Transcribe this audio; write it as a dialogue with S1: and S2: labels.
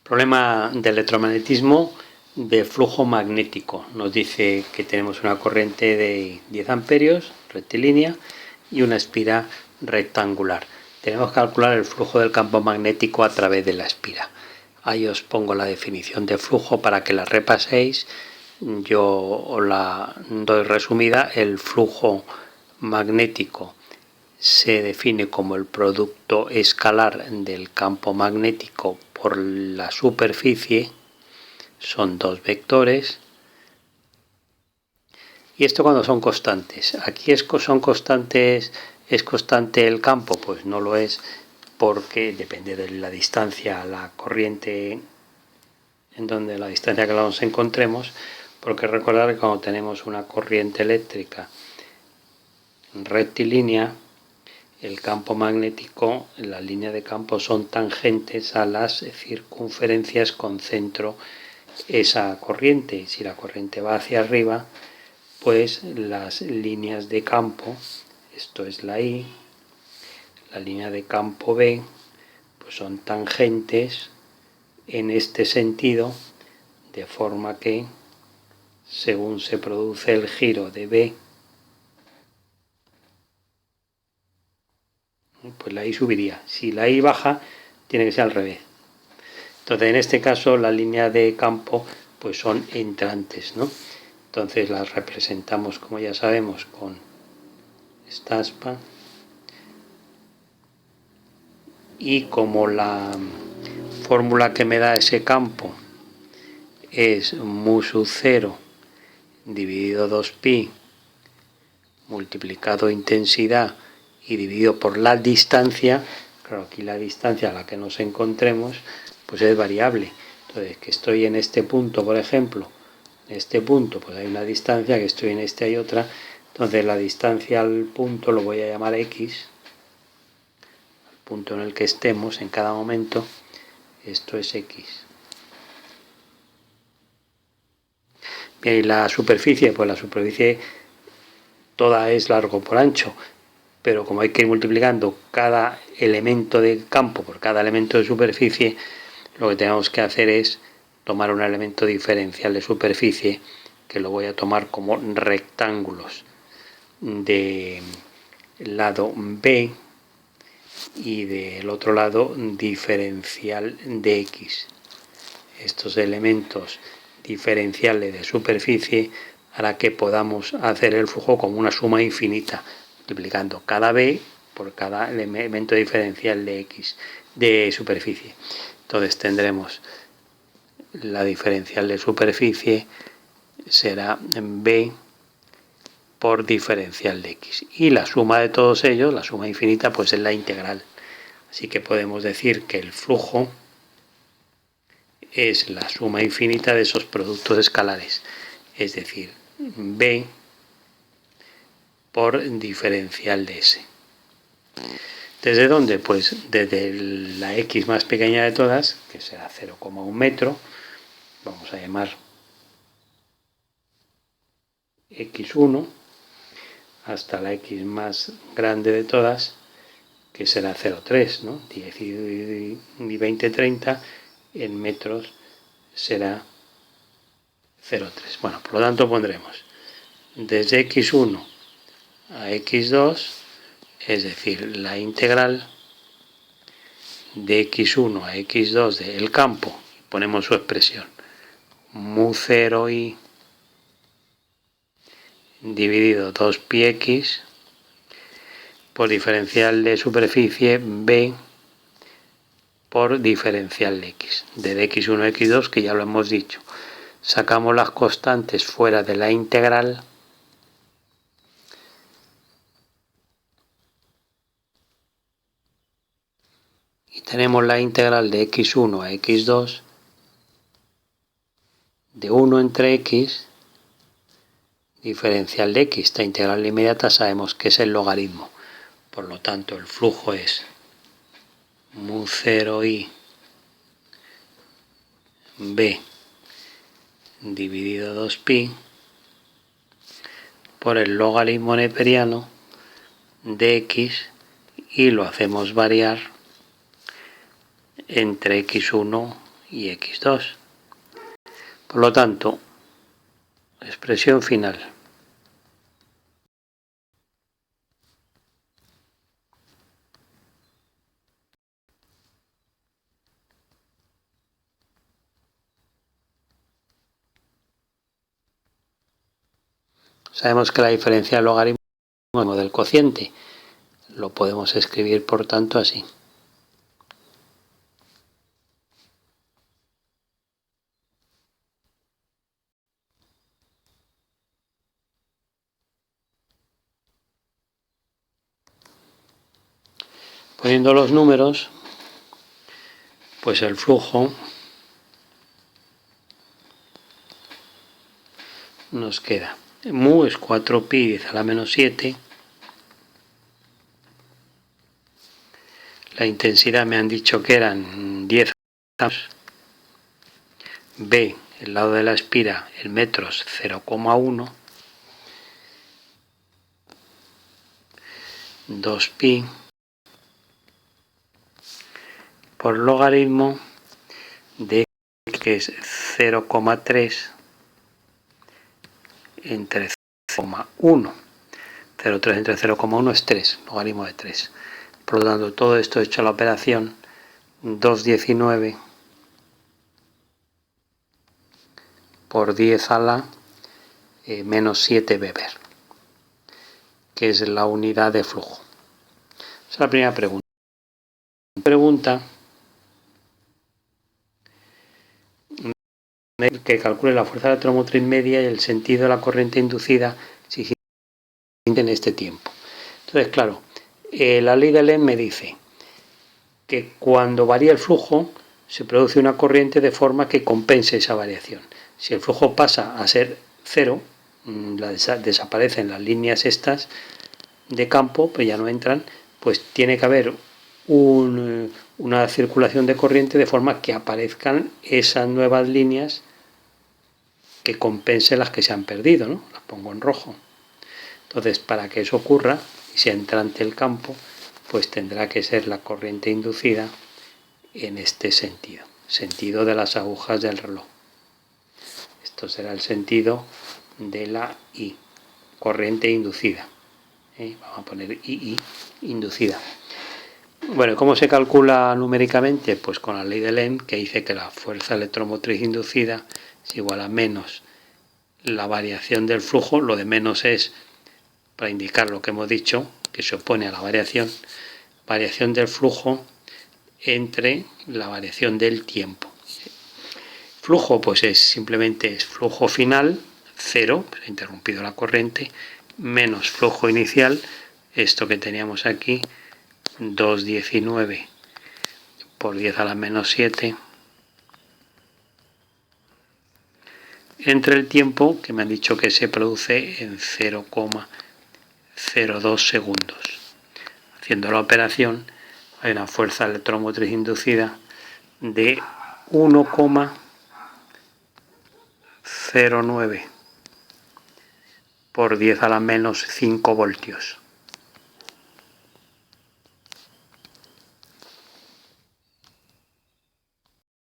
S1: Problema de electromagnetismo de flujo magnético. Nos dice que tenemos una corriente de 10 amperios rectilínea y una espira rectangular. Tenemos que calcular el flujo del campo magnético a través de la espira. Ahí os pongo la definición de flujo para que la repaséis. Yo os la doy resumida. El flujo magnético se define como el producto escalar del campo magnético por la superficie. Son dos vectores. Y esto cuando son constantes. Aquí son constantes. ¿Es constante el campo? Pues no lo es, porque depende de la distancia a la corriente, en donde la distancia que nos encontremos, porque recordar que cuando tenemos una corriente eléctrica rectilínea, el campo magnético, la línea de campo son tangentes a las circunferencias con centro esa corriente. Si la corriente va hacia arriba, pues las líneas de campo, esto es la I, la línea de campo B, pues son tangentes en este sentido, de forma que según se produce el giro de B, pues la I subiría. Si la I baja, tiene que ser al revés. Entonces, en este caso, la línea de campo pues son entrantes, ¿no? Entonces las representamos, como ya sabemos, con esta aspa. Y como la fórmula que me da ese campo es mu sub 0 dividido 2pi multiplicado intensidad y dividido por la distancia, claro, aquí la distancia a la que nos encontremos pues es variable. Entonces, que estoy en este punto, por ejemplo, en este punto pues hay una distancia, que estoy en este hay otra. Entonces la distancia al punto lo voy a llamar X, al punto en el que estemos en cada momento, esto es X. Bien, y la superficie, pues la superficie toda es largo por ancho, pero como hay que ir multiplicando cada elemento de campo por cada elemento de superficie, lo que tenemos que hacer es tomar un elemento diferencial de superficie, que lo voy a tomar como rectángulos del lado B y del otro lado diferencial de X. Estos elementos diferenciales de superficie hará que podamos hacer el flujo como una suma infinita, multiplicando cada B por cada elemento diferencial de X de superficie. Entonces tendremos la diferencial de superficie será B por diferencial de X. Y la suma de todos ellos, la suma infinita, pues es la integral. Así que podemos decir que el flujo es la suma infinita de esos productos escalares. Es decir, B por diferencial de S. ¿Desde dónde? Pues desde la X más pequeña de todas, que será 0,1 metro, vamos a llamar X1, hasta la X más grande de todas, que será 0,3, ¿no? 10 y 20, 30, en metros será 0,3. Bueno, por lo tanto pondremos desde X1 a X2, es decir, la integral de X1 a X2 del campo, ponemos su expresión, mu 0i dividido 2πx por diferencial de superficie B por diferencial de X, de X1 a X2, que ya lo hemos dicho. Sacamos las constantes fuera de la integral y tenemos la integral de X1 a X2 de 1 entre X diferencial de X. Esta integral inmediata sabemos que es el logaritmo. Por lo tanto, el flujo es mu 0i B dividido 2pi por el logaritmo neperiano de X, y lo hacemos variar entre X1 y x2. Por lo tanto, expresión final. Sabemos que la diferencia del logaritmo del cociente. Lo podemos escribir, por tanto, así. Poniendo los números, pues el flujo nos queda. Mu es 4pi 10 a la menos 7. La intensidad me han dicho que eran 10 gramos. B, el lado de la espira, en metros, 0,1. 2pi por logaritmo de que es 0,3 entre 0,1. 0,3 entre 0,1 es 3, logaritmo de 3. Por lo tanto, todo esto hecho la operación 2,19 por 10 a la menos 7 Weber, que es la unidad de flujo. Esa es la primera pregunta. Pregunta que calcule la fuerza electromotriz media y el sentido de la corriente inducida si en este tiempo. Entonces, claro, la ley de Lehm me dice que cuando varía el flujo se produce una corriente de forma que compense esa variación. Si el flujo pasa a ser cero, desaparecen las líneas estas de campo, pues ya no entran, pues tiene que haber una circulación de corriente de forma que aparezcan esas nuevas líneas que compensen las que se han perdido, ¿no? Las pongo en rojo. Entonces, para que eso ocurra y sea entrante el campo, pues tendrá que ser la corriente inducida en este sentido, sentido de las agujas del reloj. Esto será el sentido de la I, corriente inducida. Vamos a poner II, inducida. Bueno, ¿cómo se calcula numéricamente? Pues con la ley de Lehm, que dice que la fuerza electromotriz inducida es igual a menos la variación del flujo. Lo de menos es para indicar lo que hemos dicho, que se opone a la variación del flujo entre la variación del tiempo. Flujo, pues simplemente es flujo final, 0, se ha interrumpido la corriente, menos flujo inicial, esto que teníamos aquí, 2,19 por 10 a la menos 7, entre el tiempo, que me han dicho que se produce en 0,02 segundos. Haciendo la operación, hay una fuerza electromotriz inducida de 1,09 por 10 a la menos 5 voltios.